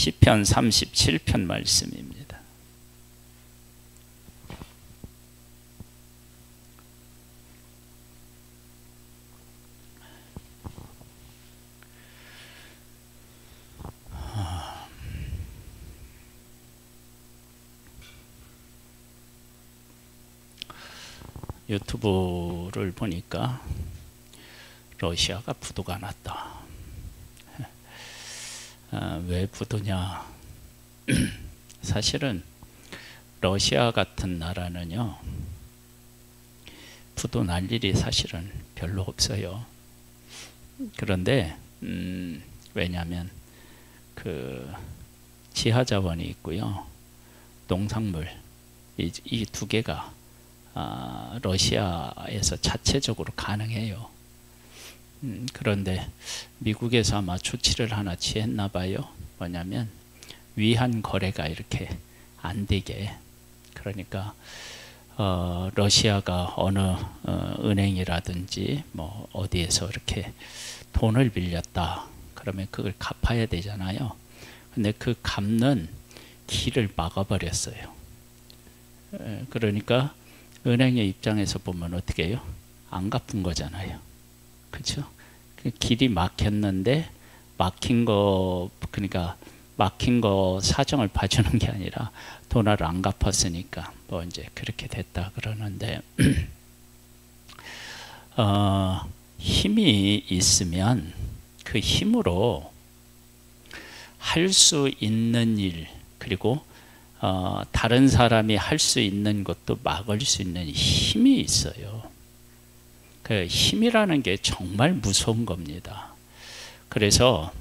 시편 37편 말씀입니다. 유튜브를 보니까 러시아가 부도가 났다. 왜 부도냐? 사실은 러시아 같은 나라는요, 부도 날 일이 사실은 별로 없어요. 그런데 왜냐하면 그 지하자원이 있고요, 농산물, 이 두 개가 러시아에서 자체적으로 가능해요. 그런데 미국에서 아마 조치를 하나 취했나 봐요. 뭐냐면 위한 거래가 이렇게 안 되게. 그러니까 러시아가 어느 은행이라든지 뭐 어디에서 이렇게 돈을 빌렸다, 그러면 그걸 갚아야 되잖아요. 근데 그 갚는 길을 막아버렸어요. 그러니까 은행의 입장에서 보면 어떻게 해요? 안 갚은 거잖아요. 그렇죠? 그 길이 막혔는데 막힌 거, 그러니까 막힌 거 사정을 봐주는 게 아니라 돈을 안 갚았으니까 뭐 이제 그렇게 됐다 그러는데 힘이 있으면 그 힘으로 할 수 있는 일, 그리고 다른 사람이 할 수 있는 것도 막을 수 있는 힘이 있어요. 그 힘이라는 게 정말 무서운 겁니다. 그래서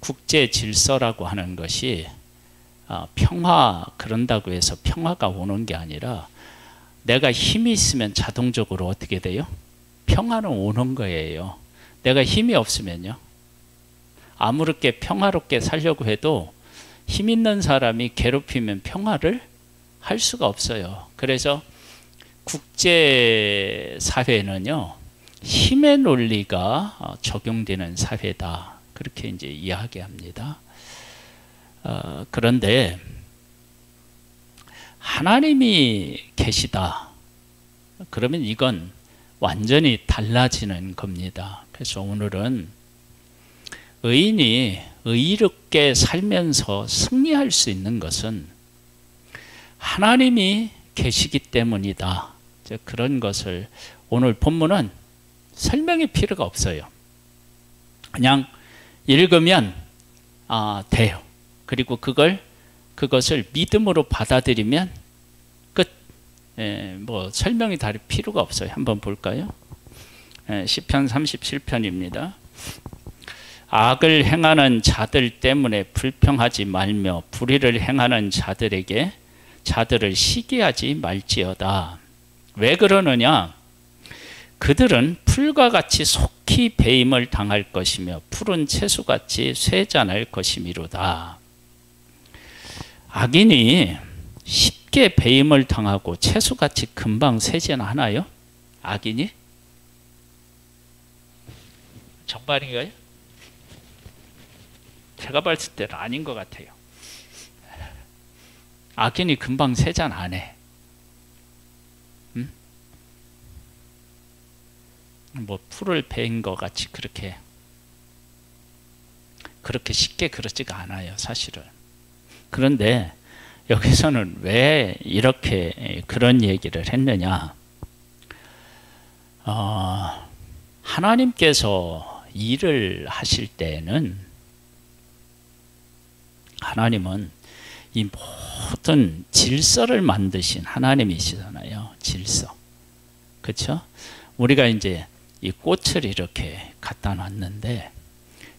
국제 질서라고 하는 것이 평화, 그런다고 해서 평화가 오는 게 아니라 내가 힘이 있으면 자동적으로 어떻게 돼요? 평화는 오는 거예요. 내가 힘이 없으면요, 아무렇게 평화롭게 살려고 해도 힘 있는 사람이 괴롭히면 평화를 할 수가 없어요. 그래서 국제사회는요, 힘의 논리가 적용되는 사회다, 그렇게 이제 이야기합니다. 그런데 하나님이 계시다, 그러면 이건 완전히 달라지는 겁니다. 그래서 오늘은 의인이 의롭게 살면서 승리할 수 있는 것은 하나님이 계시기 때문이다. 그런 것을 오늘 본문은 설명이 필요가 없어요. 그냥 읽으면 돼요. 그리고 그것을 믿음으로 받아들이면 끝. 뭐 설명이 다를 필요가 없어요. 한번 볼까요? 시편 37편입니다. 악을 행하는 자들 때문에 불평하지 말며 불의를 행하는 자들을 시기하지 말지어다. 왜 그러느냐? 그들은 풀과 같이 속히 배임을 당할 것이며 푸른 채소같이 쇠잔할 것이미로다. 악인이 쉽게 배임을 당하고 채소같이 금방 쇠잔하나요? 악인이? 정말인가요? 제가 봤을 때는 아닌 것 같아요. 악인이 금방 쇠잔 안 해. 뭐 풀을 베인 것 같이 그렇게 쉽게 그렇지가 않아요, 사실은. 그런데 여기서는 왜 이렇게 그런 얘기를 했느냐? 하나님께서 일을 하실 때에는 하나님은 이 모든 질서를 만드신 하나님이시잖아요. 질서. 그렇죠? 우리가 이제 이 꽃을 이렇게 갖다 놨는데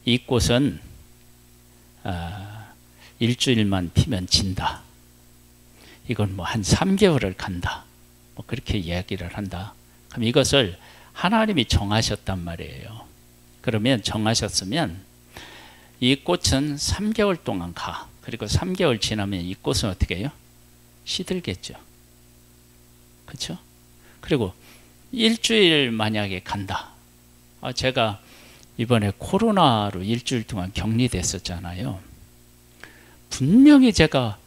이 꽃은 일주일만 피면 진다. 이건 뭐 한 3개월을 간다. 뭐 그렇게 이야기를 한다. 그럼 이것을 하나님이 정하셨단 말이에요. 그러면 정하셨으면 이 꽃은 3개월 동안 가. 그리고 3개월 지나면 이 꽃은 어떻게 해요? 시들겠죠. 그렇죠? 그리고 일주일 만약에 간다. 제가 이번에 코로나로 일주일 동안 격리됐었잖아요. 분명히 제가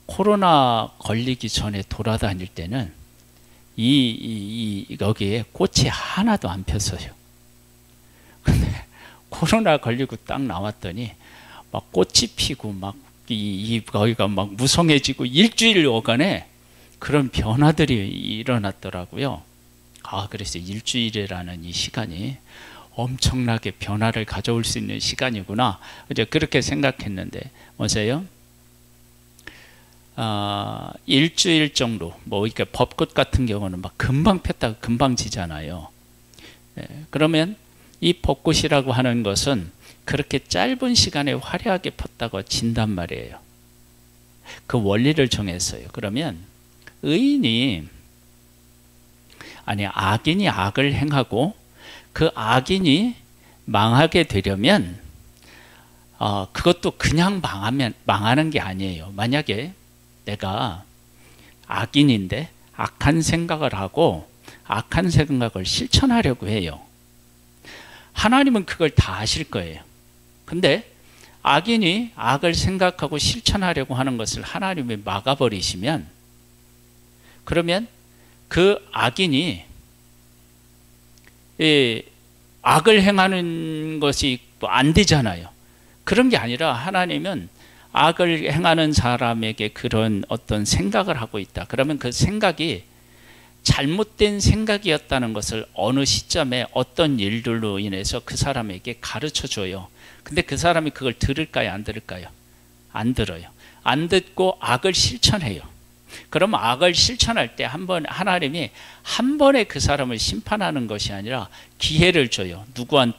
코로나 걸리기 전에 돌아다닐 때는 여기에 꽃이 하나도 안 폈어요. 근데 코로나 걸리고 딱 나왔더니 막 꽃이 피고 막 거기가 막 무성해지고 일주일여간에 그런 변화들이 일어났더라고요. 그래서 일주일이라는 이 시간이 엄청나게 변화를 가져올 수 있는 시간이구나. 이제 그렇게 생각했는데, 보세요. 일주일 정도, 뭐, 이렇게 벚꽃 같은 경우는 막 금방 폈다가 금방 지잖아요. 그러면 이 벚꽃이라고 하는 것은 그렇게 짧은 시간에 화려하게 폈다고 진단 말이에요. 그 원리를 정했어요. 그러면 악인이 악을 행하고 그 악인이 망하게 되려면 그것도 그냥 망하는 게 아니에요. 만약에 내가 악인인데 악한 생각을 하고 악한 생각을 실천하려고 해요. 하나님은 그걸 다 아실 거예요. 근데 악인이 악을 생각하고 실천하려고 하는 것을 하나님이 막아버리시면, 그러면 그 악인이 악을 행하는 것이 안 되잖아요. 그런 게 아니라 하나님은 악을 행하는 사람에게 그런 어떤 생각을 하고 있다. 그러면 그 생각이 잘못된 생각이었다는 것을 어느 시점에 어떤 일들로 인해서 그 사람에게 가르쳐 줘요. 근데 그 사람이 그걸 들을까요? 안 들을까요? 안 들어요. 안 듣고 악을 실천해요. 그럼 악을 실천할 때 하나님이 한 번에 그 사람을 심판하는 것이 아니라 기회를 줘요.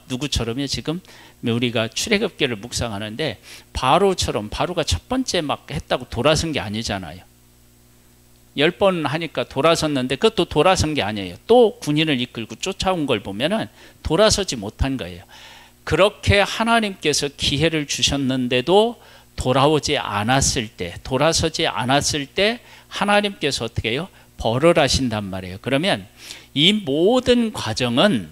누구처럼요? 지금 우리가 출애굽기를 묵상하는데 바로가 첫 번째 막 했다고 돌아선 게 아니잖아요. 10번 하니까 돌아섰는데 그것도 돌아선 게 아니에요. 또 군인을 이끌고 쫓아온 걸 보면은 돌아서지 못한 거예요. 그렇게 하나님께서 기회를 주셨는데도 돌아서지 않았을 때 하나님께서 어떻게 해요? 벌을 하신단 말이에요. 그러면 이 모든 과정은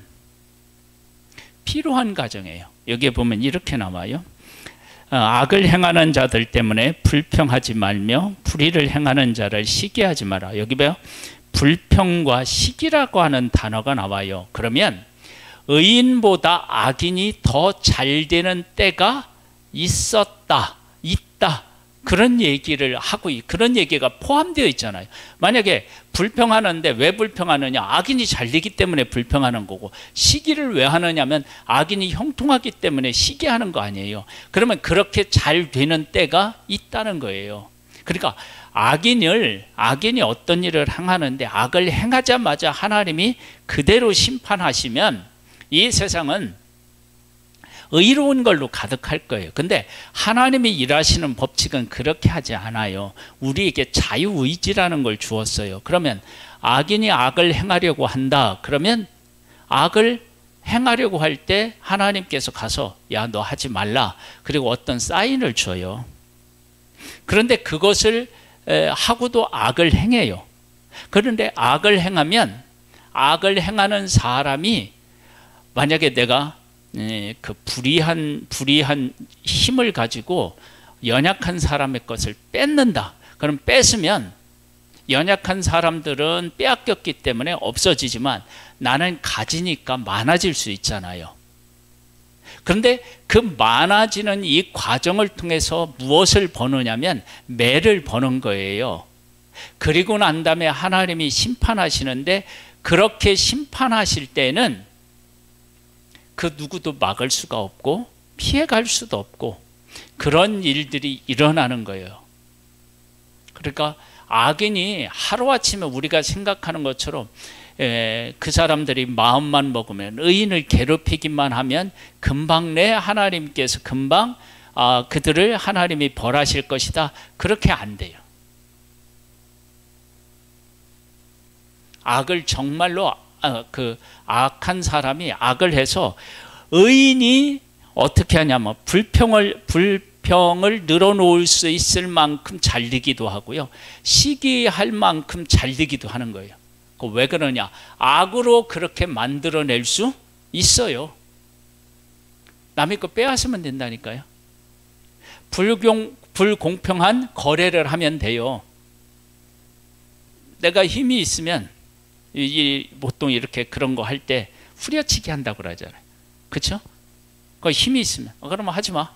필요한 과정이에요. 여기에 보면 이렇게 나와요. 악을 행하는 자들 때문에 불평하지 말며 불의를 행하는 자를 시기하지 마라. 여기 봐요. 불평과 시기라고 하는 단어가 나와요. 그러면 의인보다 악인이 더 잘 되는 때가 있다. 그런 얘기를 하고 그런 얘기가 포함되어 있잖아요. 만약에 불평하는데 왜 불평하느냐? 악인이 잘 되기 때문에 불평하는 거고, 시기를 왜 하느냐면 악인이 형통하기 때문에 시기하는 거 아니에요. 그러면 그렇게 잘 되는 때가 있다는 거예요. 그러니까 악인이 어떤 일을 행하는데 악을 행하자마자 하나님이 그대로 심판하시면 이 세상은 의로운 걸로 가득할 거예요. 근데 하나님이 일하시는 법칙은 그렇게 하지 않아요. 우리에게 자유의지라는 걸 주었어요. 그러면 악인이 악을 행하려고 한다. 그러면 악을 행하려고 할 때 하나님께서 가서 야, 너 하지 말라. 그리고 어떤 사인을 줘요. 그런데 그것을 하고도 악을 행해요. 그런데 악을 행하면 악을 행하는 사람이 만약에 내가 그 불의한 힘을 가지고 연약한 사람의 것을 뺏는다. 그럼 뺏으면 연약한 사람들은 빼앗겼기 때문에 없어지지만 나는 가지니까 많아질 수 있잖아요. 그런데 그 많아지는 이 과정을 통해서 무엇을 버느냐면 매를 버는 거예요. 그리고 난 다음에 하나님이 심판하시는데, 그렇게 심판하실 때는 그 누구도 막을 수가 없고 피해갈 수도 없고 그런 일들이 일어나는 거예요. 그러니까 악인이 하루아침에 우리가 생각하는 것처럼 그 사람들이 마음만 먹으면, 의인을 괴롭히기만 하면 금방 하나님께서 금방 그들을 하나님이 벌하실 것이다. 그렇게 안 돼요. 악을 정말로 그 악한 사람이 악을 해서 의인이 어떻게 하냐면 불평을 늘어놓을 수 있을 만큼 잘 되기도 하고요. 시기할 만큼 잘 되기도 하는 거예요. 왜 그러냐? 악으로 그렇게 만들어낼 수 있어요. 남의 거 빼앗으면 된다니까요. 불공평한 거래를 하면 돼요. 내가 힘이 있으면 보통 이렇게 그런 거 할 때 후려치기 한다고 그러잖아요. 그렇죠? 그 힘이 있으면 그러면 하지 마.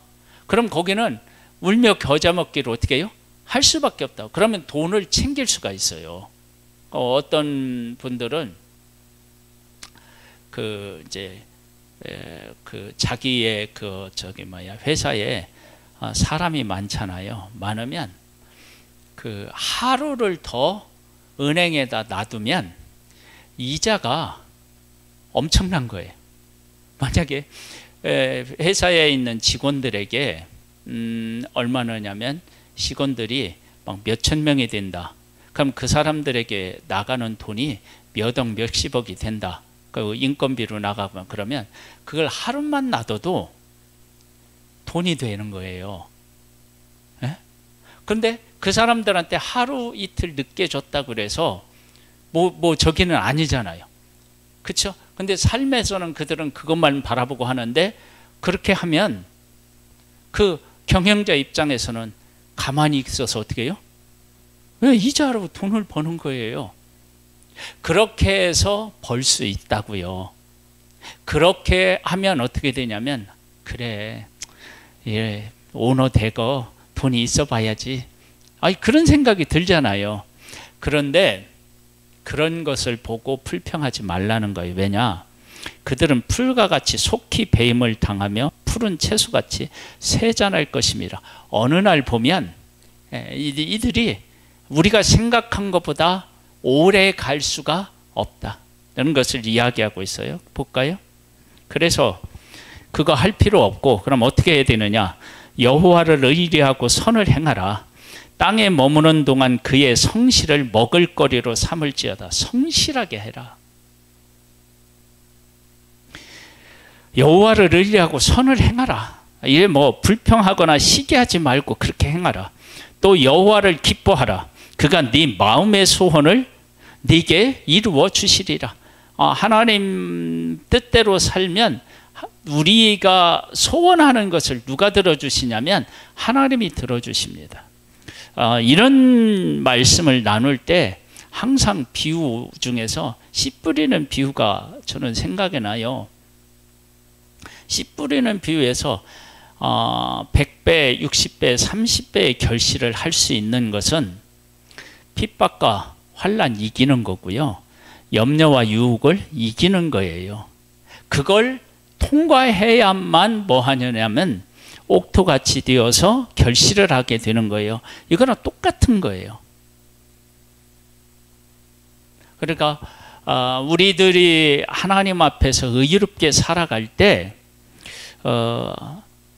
그럼 거기는 울며 겨자 먹기를 어떻게 해요? 할 수밖에 없다. 그러면 돈을 챙길 수가 있어요. 어떤 분들은 이제 자기의 회사에 사람이 많잖아요. 많으면 하루를 더 은행에다 놔두면 이자가 엄청난 거예요. 만약에 회사에 있는 직원들에게 얼마냐면 직원들이 막 몇천 명이 된다. 그럼 그 사람들에게 나가는 돈이 몇억 몇십억이 된다. 그 인건비로 나가면 그러면 그걸 하루만 놔둬도 돈이 되는 거예요. 그런데 그 사람들한테 하루 이틀 늦게 줬다 그래서 저기는 아니잖아요. 그렇죠? 근데 삶에서는 그들은 그것만 바라보고 하는데 그렇게 하면 그 경영자 입장에서는 가만히 있어서 어떻게 해요? 왜 이자로 돈을 버는 거예요. 그렇게 해서 벌 수 있다고요. 그렇게 하면 어떻게 되냐면 그래 오너 되고 돈이 있어 봐야지. 그런 생각이 들잖아요. 그런데 그런 것을 보고 불평하지 말라는 거예요. 왜냐? 그들은 풀과 같이 속히 배임을 당하며 푸른 채소같이 세잔할 것임이라. 어느 날 보면 이들이 우리가 생각한 것보다 오래 갈 수가 없다. 이런 것을 이야기하고 있어요. 볼까요? 그래서 그거 할 필요 없고 그럼 어떻게 해야 되느냐? 여호와를 의리하고 선을 행하라. 땅에 머무는 동안 그의 성실을 먹을거리로 삼을지어다. 성실하게 해라. 여호와를 의리하고 선을 행하라. 이게 불평하거나 시기하지 말고 그렇게 행하라. 또 여호와를 기뻐하라. 그가 네 마음의 소원을 네게 이루어 주시리라. 하나님 뜻대로 살면 우리가 소원하는 것을 누가 들어주시냐면 하나님이 들어주십니다. 이런 말씀을 나눌 때 항상 비유 중에서 씨 뿌리는 비유가 저는 생각이 나요. 씨 뿌리는 비유에서 100배, 60배, 30배의 결실을 할 수 있는 것은 핍박과 환난 이기는 거고요. 염려와 유혹을 이기는 거예요. 그걸 통과해야만 하냐면 옥토같이 되어서 결실을 하게 되는 거예요. 이거랑 똑같은 거예요. 그러니까 우리들이 하나님 앞에서 의롭게 살아갈 때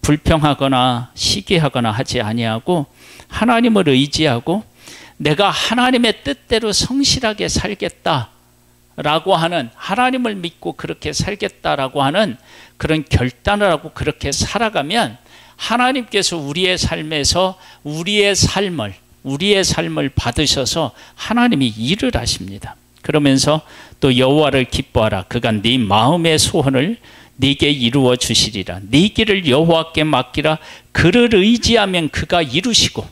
불평하거나 시기하거나 하지 아니하고 하나님을 의지하고 내가 하나님의 뜻대로 성실하게 살겠다라고 하는, 하나님을 믿고 그렇게 살겠다라고 하는 그런 결단을 하고 그렇게 살아가면 하나님께서 우리의 삶에서 우리의 삶을 받으셔서 하나님이 일을 하십니다. 그러면서 또 여호와를 기뻐하라. 그가 네 마음의 소원을 네게 이루어 주시리라. 네 길을 여호와께 맡기라. 그를 의지하면 그가 이루시고,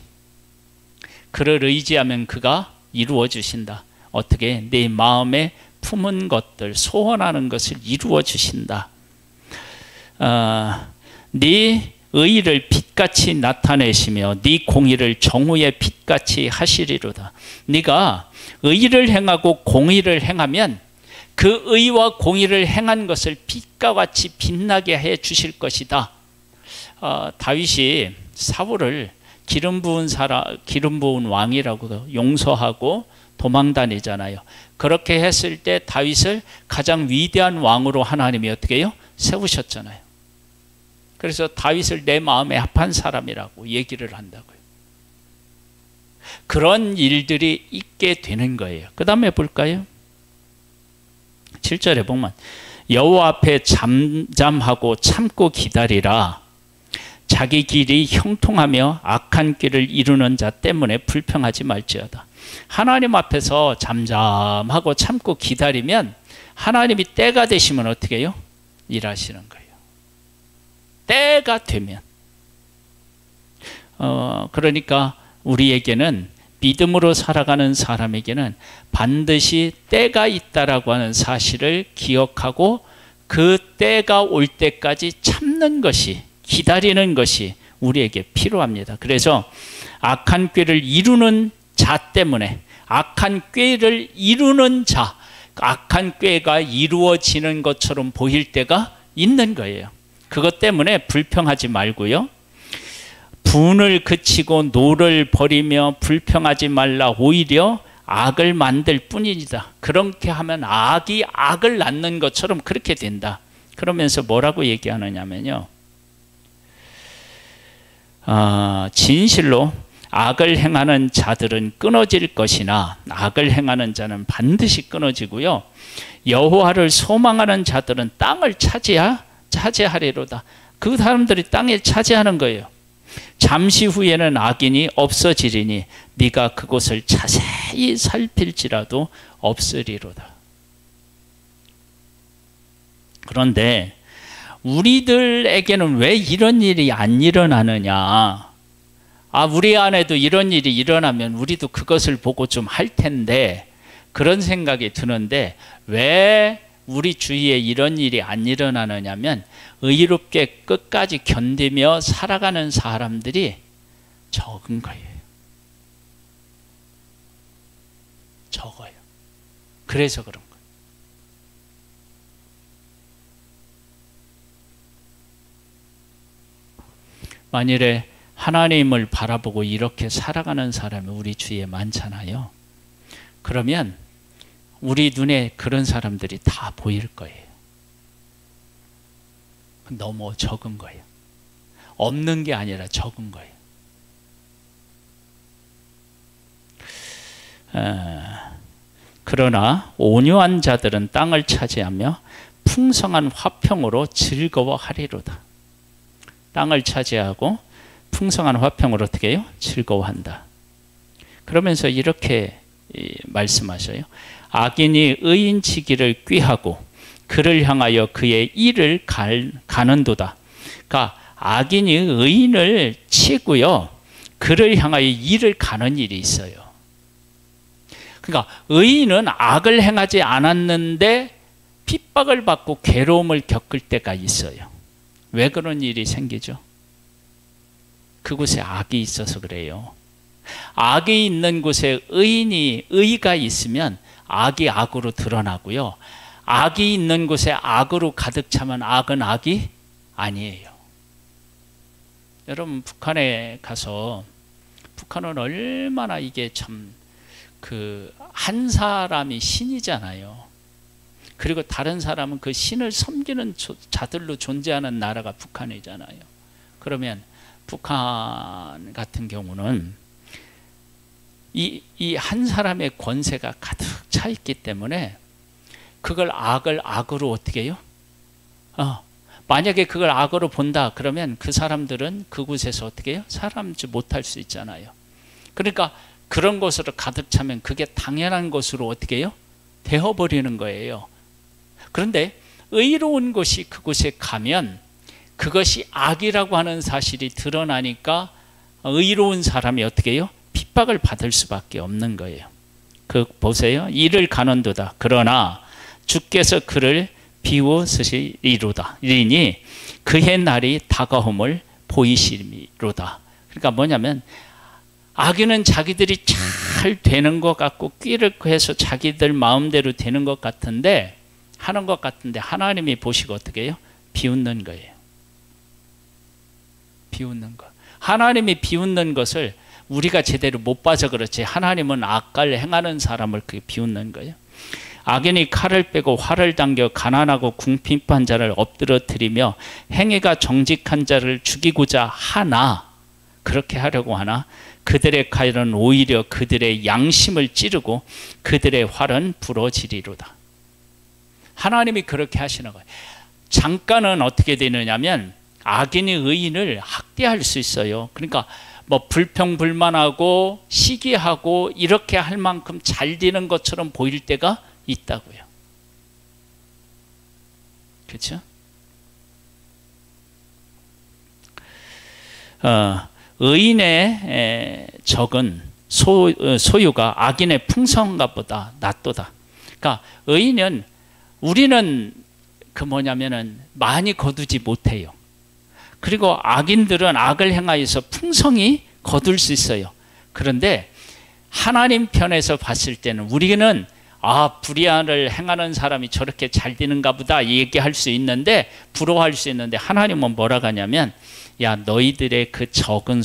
그를 의지하면 그가 이루어 주신다. 어떻게? 네 마음에 품은 것들, 소원하는 것을 이루어 주신다. 네 의를 빛같이 나타내시며 네 공의를 정오의 빛같이 하시리로다. 네가 의를 행하고 공의를 행하면 그 의와 공의를 행한 것을 빛과 같이 빛나게 해 주실 것이다. 다윗이 사울을 기름 부은 왕이라고 용서하고 도망 다니잖아요. 그렇게 했을 때 다윗을 가장 위대한 왕으로 하나님이 어떻게 해요? 세우셨잖아요. 그래서 다윗을 내 마음에 합한 사람이라고 얘기를 한다고요. 그런 일들이 있게 되는 거예요. 그 다음에 볼까요? 7절에 보면 여호와 앞에 잠잠하고 참고 기다리라. 자기 길이 형통하며 악한 길을 이루는 자 때문에 불평하지 말지어다. 하나님 앞에서 잠잠하고 참고 기다리면 하나님이 때가 되시면 어떻게 해요? 일하시는 거예요. 때가 되면 그러니까 우리에게는 믿음으로 살아가는 사람에게는 반드시 때가 있다라고 하는 사실을 기억하고 그 때가 올 때까지 참는 것이, 기다리는 것이 우리에게 필요합니다. 그래서 악한 꾀를 이루는 자 때문에, 악한 꾀를 이루는 자, 악한 꾀가 이루어지는 것처럼 보일 때가 있는 거예요. 그것 때문에 불평하지 말고요. 분을 그치고 노를 버리며 불평하지 말라. 오히려 악을 만들 뿐이다. 그렇게 하면 악이 악을 낳는 것처럼 그렇게 된다. 그러면서 뭐라고 얘기하느냐면요. 진실로 악을 행하는 자들은 끊어질 것이나 악을 행하는 자는 반드시 끊어지고요. 여호와를 소망하는 자들은 땅을 차지하리로다. 그 사람들이 땅에 차지하는 거예요. 잠시 후에는 악인이 없어지리니 네가 그곳을 자세히 살필지라도 없으리로다. 그런데 우리들에게는 왜 이런 일이 안 일어나느냐? 우리 안에도 이런 일이 일어나면 우리도 그것을 보고 좀 할 텐데, 그런 생각이 드는데 왜 우리 주위에 이런 일이 안 일어나느냐면 의롭게 끝까지 견디며 살아가는 사람들이 적은 거예요. 적어요. 그래서 그런 거예요. 만일에 하나님을 바라보고 이렇게 살아가는 사람이 우리 주위에 많잖아요. 그러면 우리 눈에 그런 사람들이 다 보일 거예요. 너무 적은 거예요. 없는 게 아니라 적은 거예요. 그러나 온유한 자들은 땅을 차지하며 풍성한 화평으로 즐거워하리로다. 땅을 차지하고 풍성한 화평으로 어떻게 해요? 즐거워한다. 그러면서 이렇게 말씀하셔요. 악인이 의인치기를 꾀하고 그를 향하여 그의 일을 가는도다. 그러니까 악인이 의인을 치고요, 그를 향하여 일을 가는 일이 있어요. 그러니까 의인은 악을 행하지 않았는데 핍박을 받고 괴로움을 겪을 때가 있어요. 왜 그런 일이 생기죠? 그곳에 악이 있어서 그래요. 악이 있는 곳에 의가 있으면 악이 악으로 드러나고요. 악이 있는 곳에 악으로 가득 차면 악은 악이 아니에요. 여러분, 북한에 가서, 북한은 얼마나 이게 참 한 사람이 신이잖아요. 그리고 다른 사람은 그 신을 섬기는 자들로 존재하는 나라가 북한이잖아요. 그러면 북한 같은 경우는 이 한 사람의 권세가 가득 차 있기 때문에 그걸 악을 악으로 어떻게 해요? 만약에 그걸 악으로 본다 그러면 그 사람들은 그곳에서 어떻게 해요? 살지 못할 수 있잖아요. 그러니까 그런 것으로 가득 차면 그게 당연한 것으로 어떻게 해요? 되어버리는 거예요. 그런데 의로운 것이 그곳에 가면 그것이 악이라고 하는 사실이 드러나니까 의로운 사람이 어떻게 해요? 핍박을 받을 수밖에 없는 거예요. 보세요. 이를 가는도다. 그러나 주께서 그를 비웃으시리로다. 이니 그의 날이 다가옴을 보이시리로다. 그러니까 뭐냐면 악인은 자기들이 잘 되는 것 같고 꾀를 해서 자기들 마음대로 되는 것 같은데 하는 것 같은데 하나님이 보시고 어떻게 해요? 비웃는 거예요. 비웃는 것. 하나님이 비웃는 것을 우리가 제대로 못 봐서 그렇지 하나님은 악을 행하는 사람을 그게 비웃는 거예요. 악인이 칼을 빼고 활을 당겨 가난하고 궁핍한 자를 엎드러뜨리며 행위가 정직한 자를 죽이고자 하나, 그렇게 하려고 하나 그들의 칼은 오히려 그들의 양심을 찌르고 그들의 활은 부러지리로다. 하나님이 그렇게 하시는 거예요. 잠깐은 어떻게 되느냐면 악인이 의인을 학대할 수 있어요. 그러니까 뭐 불평불만하고 시기하고 이렇게 할 만큼 잘 되는 것처럼 보일 때가 있다고요. 그렇죠? 의인의 적은 소유가 악인의 풍성한 보다 낫도다. 그러니까 의인은 우리는 많이 거두지 못해요. 그리고 악인들은 악을 행하여서 풍성히 거둘 수 있어요. 그런데 하나님 편에서 봤을 때는 우리는 불의를 행하는 사람이 저렇게 잘 되는가 보다 얘기할 수 있는데, 부러워할 수 있는데, 하나님은 뭐라고 하냐면, 야, 너희들의 그 적은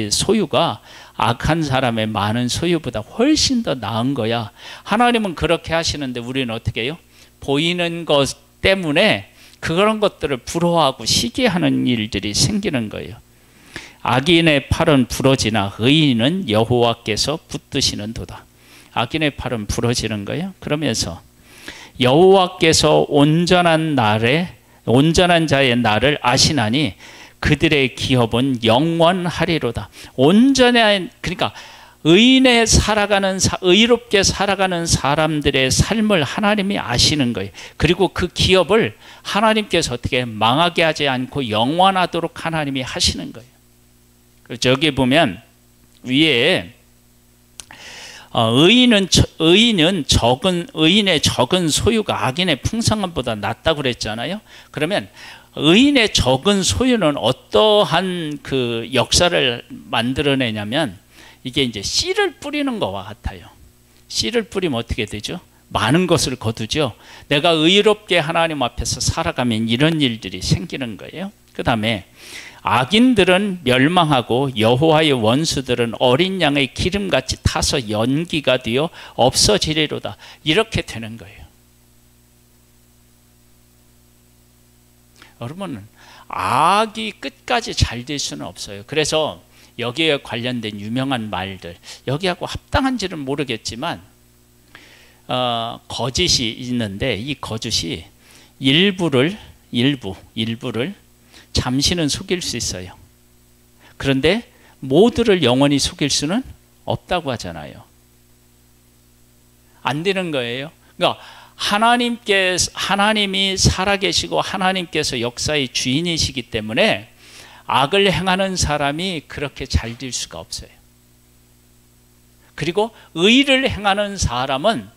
소유가 악한 사람의 많은 소유보다 훨씬 더 나은 거야. 하나님은 그렇게 하시는데 우리는 어떻게 해요? 보이는 것 때문에 그런 것들을 부러워하고 시기하는 일들이 생기는 거예요. 악인의 팔은 부러지나 의인은 여호와께서 붙드시는 도다. 악인의 팔은 부러지는 거예요. 그러면서 여호와께서 온전한 자의 날을 아시나니 그들의 기업은 영원하리로다. 그러니까 의롭게 살아가는 사람들의 삶을 하나님이 아시는 거예요. 그리고 그 기업을 하나님께서 어떻게 망하게 하지 않고 영원하도록 하나님이 하시는 거예요. 저기 보면 위에 의인의 적은 소유가 악인의 풍성함보다 낫다고 그랬잖아요. 그러면 의인의 적은 소유는 어떠한 그 역사를 만들어내냐면, 이게 이제 씨를 뿌리는 것과 같아요. 씨를 뿌리면 어떻게 되죠? 많은 것을 거두죠. 내가 의롭게 하나님 앞에서 살아가면 이런 일들이 생기는 거예요. 그 다음에 악인들은 멸망하고 여호와의 원수들은 어린 양의 기름같이 타서 연기가 되어 없어지리로다. 이렇게 되는 거예요. 여러분, 악이 끝까지 잘 될 수는 없어요. 그래서 여기에 관련된 유명한 말들, 여기하고 합당한지는 모르겠지만 거짓이 있는데, 이 거짓이 일부를 잠시는 속일 수 있어요. 그런데 모두를 영원히 속일 수는 없다고 하잖아요. 안 되는 거예요. 그러니까 하나님이 살아계시고 하나님께서 역사의 주인이시기 때문에 악을 행하는 사람이 그렇게 잘 될 수가 없어요. 그리고 의를 행하는 사람은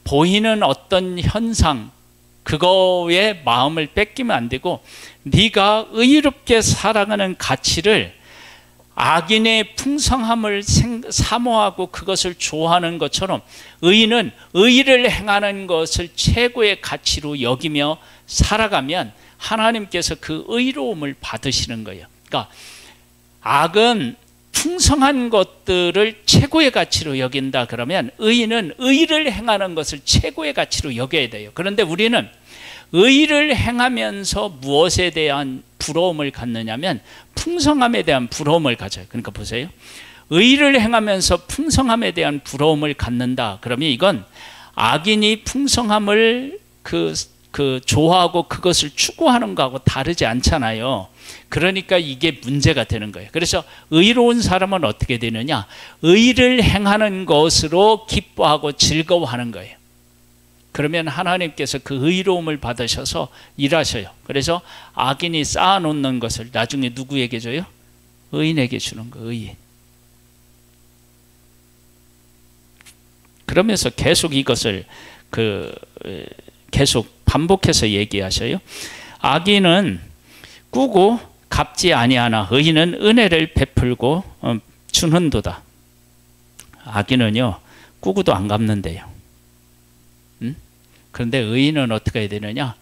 보이는 어떤 현상, 그거에 마음을 뺏기면 안 되고, 네가 의롭게 살아가는 가치를, 악인의 풍성함을 사모하고 그것을 좋아하는 것처럼 의인은 의를 행하는 것을 최고의 가치로 여기며 살아가면 하나님께서 그 의로움을 받으시는 거예요. 그러니까 악은 풍성한 것들을 최고의 가치로 여긴다 그러면 의인은 의를 행하는 것을 최고의 가치로 여겨야 돼요. 그런데 우리는 의를 행하면서 무엇에 대한 부러움을 갖느냐면 풍성함에 대한 부러움을 가져요. 그러니까 보세요. 의를 행하면서 풍성함에 대한 부러움을 갖는다 그러면 이건 악인이 풍성함을 좋아하고 그것을 추구하는 거하고 다르지 않잖아요. 그러니까 이게 문제가 되는 거예요. 그래서 의로운 사람은 어떻게 되느냐? 의를 행하는 것으로 기뻐하고 즐거워하는 거예요. 그러면 하나님께서 그 의로움을 받으셔서 일하셔요. 그래서 악인이 쌓아놓는 것을 나중에 누구에게 줘요? 의인에게 주는 거예요. 의인. 그러면서 계속 이것을 계속 반복해서 얘기하셔요. 악인은 꾸고 갚지 아니하나 의인은 은혜를 베풀고 주는도다. 악인은요 꾸고도 안 갚는데요. 그런데 의인은 어떻게 해야 되느냐?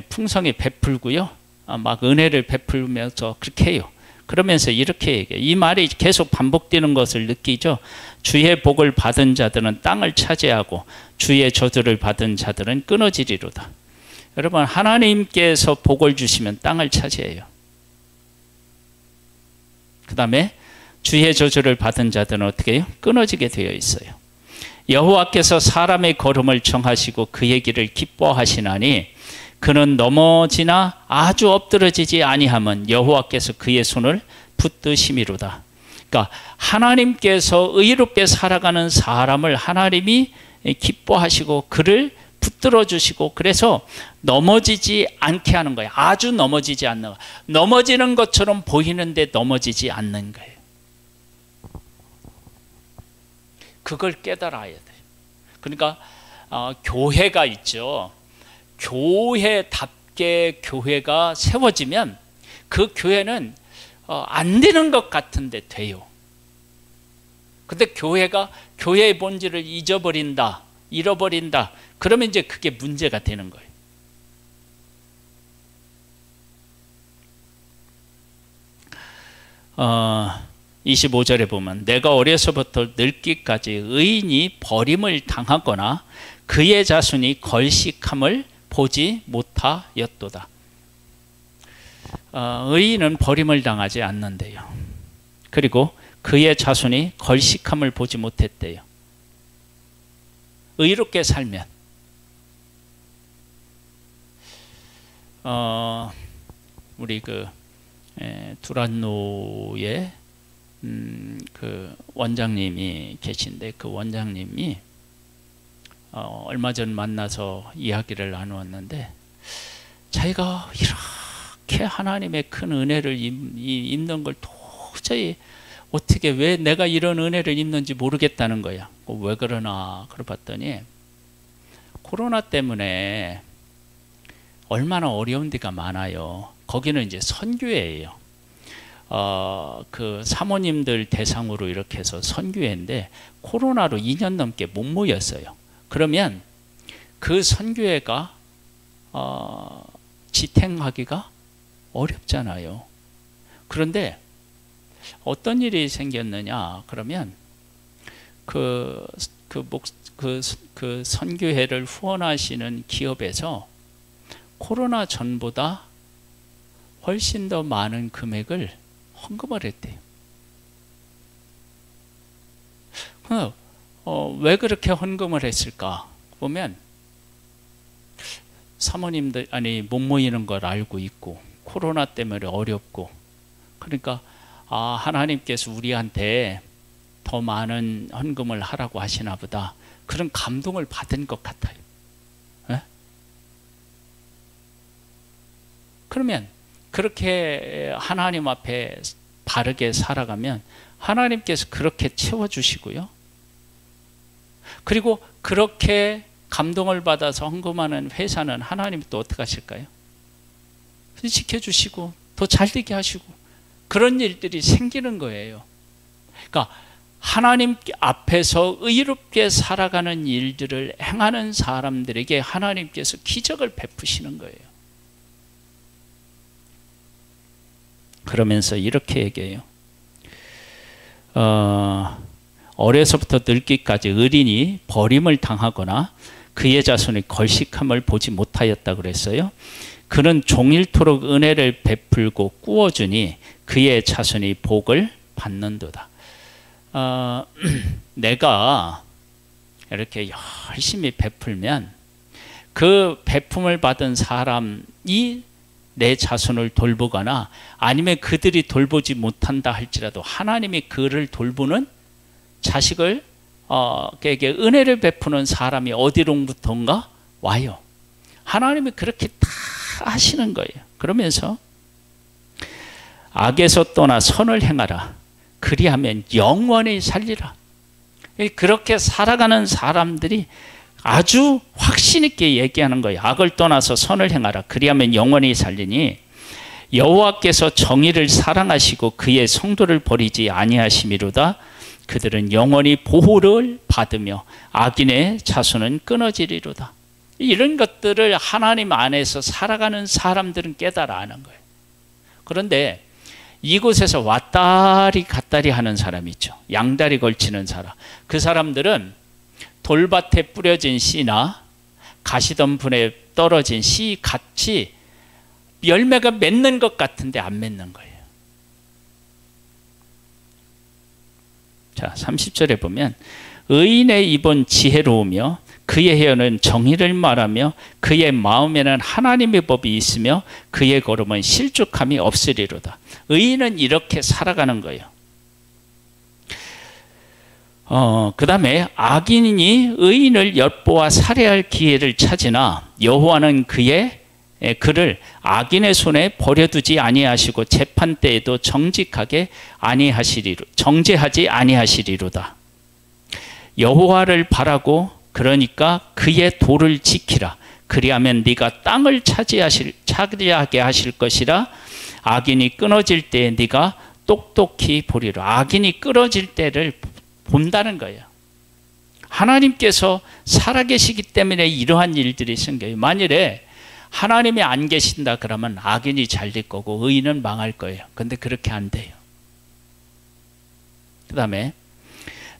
풍성히 베풀고요, 막 은혜를 베풀면서 그렇게 해요. 그러면서 이렇게 얘기해요. 이 말이 계속 반복되는 것을 느끼죠. 주의 복을 받은 자들은 땅을 차지하고 주의 저주를 받은 자들은 끊어지리로다. 여러분, 하나님께서 복을 주시면 땅을 차지해요. 그 다음에 주의 저주를 받은 자들은 어떻게 해요? 끊어지게 되어 있어요. 여호와께서 사람의 걸음을 정하시고 그의 길을 기뻐하시나니 그는 넘어지나 아주 엎드러지지 아니함은 여호와께서 그의 손을 붙드심이로다. 그러니까 하나님께서 의롭게 살아가는 사람을 하나님이 기뻐하시고 그를 붙들어 주시고 그래서 넘어지지 않게 하는 거예요. 아주 넘어지지 않는 거예요. 넘어지는 것처럼 보이는데 넘어지지 않는 거예요. 그걸 깨달아야 돼요. 그러니까 교회가 있죠. 교회답게 교회가 세워지면 그 교회는 안 되는 것 같은데 돼요. 근데 교회가 교회의 본질을 잃어버린다. 그러면 이제 그게 문제가 되는 거예요. 어, 25절에 보면 내가 어려서부터 늙기까지 의인이 버림을 당하거나 그의 자손이 걸식함을 보지 못하였도다. 의인은 버림을 당하지 않는데요. 그리고 그의 자손이 걸식함을 보지 못했대요. 의롭게 살면 우리 두란노의 그 원장님이 계신데 그 원장님이 얼마 전 만나서 이야기를 나누었는데 자기가 이렇게 하나님의 큰 은혜를 입는 걸 도저히 어떻게 왜 내가 이런 은혜를 입는지 모르겠다는 거야. 왜 그러나 그러 봤더니 코로나 때문에 얼마나 어려운 데가 많아요. 거기는 이제 선교회예요. 그 사모님들 대상으로 이렇게 해서 선교회인데 코로나로 2년 넘게 못 모였어요. 그러면 그 선교회가 지탱하기가 어렵잖아요. 그런데 어떤 일이 생겼느냐 그러면 그 선교회를 후원하시는 기업에서 코로나 전보다 훨씬 더 많은 금액을 헌금을 했대요. 왜 그렇게 헌금을 했을까 보면 사모님들 못 모이는 걸 알고 있고 코로나 때문에 어렵고 그러니까 하나님께서 우리한테 더 많은 헌금을 하라고 하시나 보다 그런 감동을 받은 것 같아요. 에? 그러면 그렇게 하나님 앞에 바르게 살아가면 하나님께서 그렇게 채워주시고요. 그리고 그렇게 감동을 받아서 헌금하는 회사는 하나님이 또 어떻게 하실까요? 지켜주시고 더 잘되게 하시고 그런 일들이 생기는 거예요. 그러니까 하나님 앞에서 의롭게 살아가는 일들을 행하는 사람들에게 하나님께서 기적을 베푸시는 거예요. 그러면서 이렇게 얘기해요. 어려서부터 늙기까지 의인이 버림을 당하거나 그의 자손이 걸식함을 보지 못하였다 그랬어요. 그는 종일토록 은혜를 베풀고 꾸어주니 그의 자손이 복을 받는도다. 내가 이렇게 열심히 베풀면 그 베품을 받은 사람이 내 자손을 돌보거나 아니면 그들이 돌보지 못한다 할지라도 하나님이 그를 돌보는 자식을 그에게 은혜를 베푸는 사람이 어디로부터인가 와요. 하나님이 그렇게 다 하시는 거예요. 그러면서 악에서 떠나 선을 행하라. 그리하면 영원히 살리라. 그렇게 살아가는 사람들이 아주 확신 있게 얘기하는 거예요. 악을 떠나서 선을 행하라. 그리하면 영원히 살리니 여호와께서 정의를 사랑하시고 그의 성도를 버리지 아니하심이로다. 그들은 영원히 보호를 받으며 악인의 자손은 끊어지리로다. 이런 것들을 하나님 안에서 살아가는 사람들은 깨달아 아는 거예요. 그런데 이곳에서 왔다리 갔다리 하는 사람이 있죠. 양다리 걸치는 사람. 그 사람들은 돌밭에 뿌려진 씨나 가시덤불에 떨어진 씨 같이 열매가 맺는 것 같은데 안 맺는 거예요. 자, 30절에 보면 의인의 입은 지혜로우며 그의 혀는 정의를 말하며 그의 마음에는 하나님의 법이 있으며 그의 걸음은 실족함이 없으리로다. 의인은 이렇게 살아가는 거예요. 그 다음에 악인이 의인을 엿보아 살해할 기회를 찾으나 여호와는 그를 악인의 손에 버려두지 아니하시고 재판 때에도 정제하지 아니하시리로다. 여호와를 바라고 그러니까 그의 도를 지키라. 그리하면 네가 땅을 차지하게 하실 것이라. 악인이 끊어질 때에 네가 똑똑히 보리라. 악인이 끊어질 때를 본다는 거예요. 하나님께서 살아계시기 때문에 이러한 일들이 생겨요. 만일에 하나님이 안 계신다 그러면 악인이 잘 될 거고 의인은 망할 거예요. 근데 그렇게 안 돼요. 그 다음에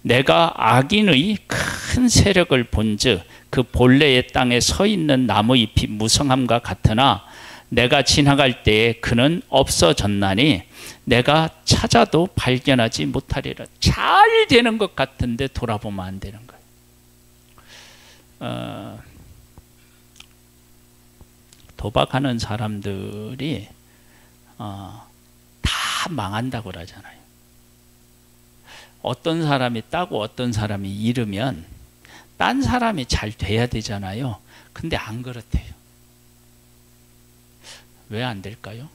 내가 악인의 큰 세력을 본즉 그 본래의 땅에 서 있는 나무 잎이 무성함과 같으나 내가 지나갈 때에 그는 없어졌나니 내가 찾아도 발견하지 못하리라. 잘 되는 것 같은데 돌아보면 안 되는 거예요. 도박하는 사람들이 다 망한다고 그러잖아요. 어떤 사람이 따고 어떤 사람이 잃으면 딴 사람이 잘 돼야 되잖아요. 근데 안 그렇대요. 왜 안 될까요?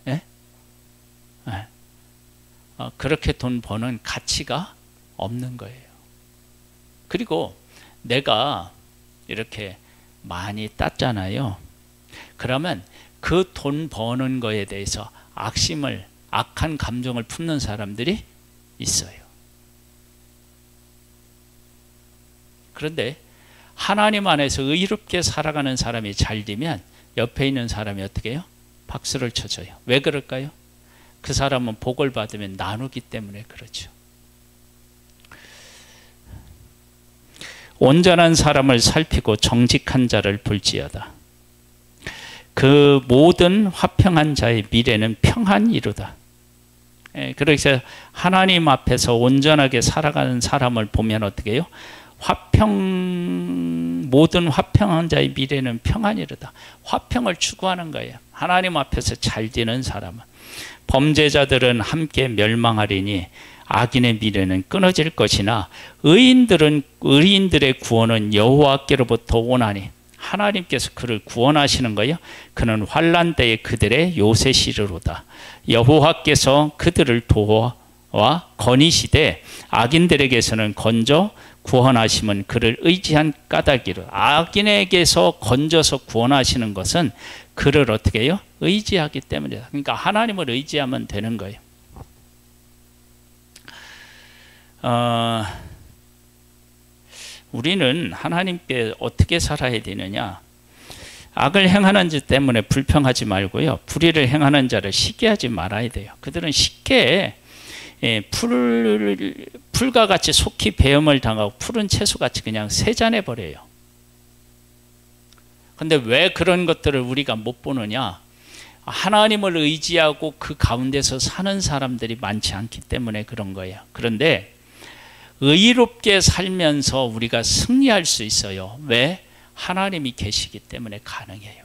예? 예. 그렇게 돈 버는 가치가 없는 거예요. 그리고 내가 이렇게 많이 땄잖아요. 그러면 그 돈 버는 거에 대해서 악한 감정을 품는 사람들이 있어요. 그런데 하나님 안에서 의롭게 살아가는 사람이 잘 되면 옆에 있는 사람이 어떻게 해요? 박수를 쳐줘요. 왜 그럴까요? 그 사람은 복을 받으면 나누기 때문에 그렇죠. 온전한 사람을 살피고 정직한 자를 볼지어다. 그 모든 화평한 자의 미래는 평안이로다. 그래서 하나님 앞에서 온전하게 살아가는 사람을 보면 어떻게 해요? 모든 화평한 자의 미래는 평안이로다. 화평을 추구하는 거예요. 하나님 앞에서 잘 되는 사람은. 범죄자들은 함께 멸망하리니 악인의 미래는 끊어질 것이나 의인들의 구원은 여호와께로부터 오나니. 하나님께서 그를 구원하시는 거예요. 그는 환난 때에 그들의 요새시르로다. 여호와께서 그들을 도와 건이시되 악인들에게서는 건져 구원하심은 그를 의지한 까닭이로. 악인에게서 건져서 구원하시는 것은 그를 어떻게 해요? 의지하기 때문이다. 그러니까 하나님을 의지하면 되는 거예요. 우리는 하나님께 어떻게 살아야 되느냐? 악을 행하는 자 때문에 불평하지 말고요. 불의를 행하는 자를 시기하지 말아야 돼요. 그들은 쉽게 풀과 같이 속히 배임을 당하고 푸른 채소같이 그냥 세잔해 버려요. 근데 왜 그런 것들을 우리가 못 보느냐? 하나님을 의지하고 그 가운데서 사는 사람들이 많지 않기 때문에 그런 거예요. 그런데 의롭게 살면서 우리가 승리할 수 있어요. 왜? 하나님이 계시기 때문에 가능해요.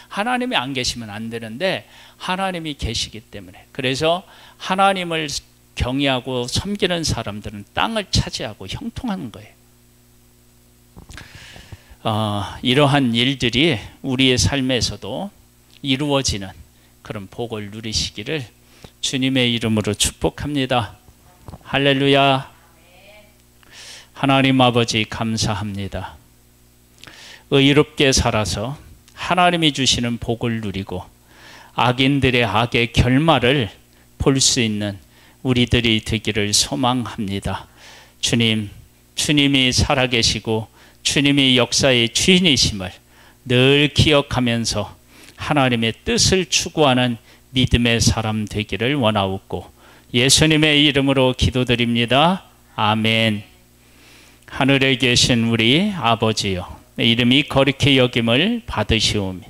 하나님이 안 계시면 안 되는데 하나님이 계시기 때문에. 그래서 하나님을 경외하고 섬기는 사람들은 땅을 차지하고 형통하는 거예요. 이러한 일들이 우리의 삶에서도 이루어지는 그런 복을 누리시기를 주님의 이름으로 축복합니다. 할렐루야. 하나님 아버지 감사합니다. 의롭게 살아서 하나님이 주시는 복을 누리고 악인들의 악의 결말을 볼 수 있는 우리들이 되기를 소망합니다. 주님이 살아계시고 주님이 역사의 주인이심을 늘 기억하면서 하나님의 뜻을 추구하는 믿음의 사람 되기를 원하옵고 예수님의 이름으로 기도드립니다. 아멘. 하늘에 계신 우리 아버지여, 이름이 거룩히 여김을 받으시오며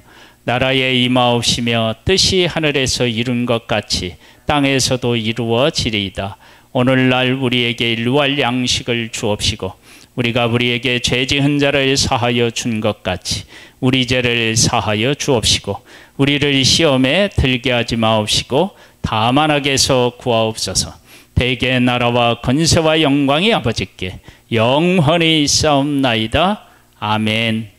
나라에 임하옵시며 뜻이 하늘에서 이룬 것 같이 땅에서도 이루어지리이다. 오늘날 우리에게 일용할 양식을 주옵시고 우리가 우리에게 죄 지은 자를 사하여 준 것 같이 우리 죄를 사하여 주옵시고 우리를 시험에 들게 하지 마옵시고 다만 악에서 구하옵소서. 대개 나라와 권세와 영광이 아버지께 영원히 있사옵나이다. 아멘.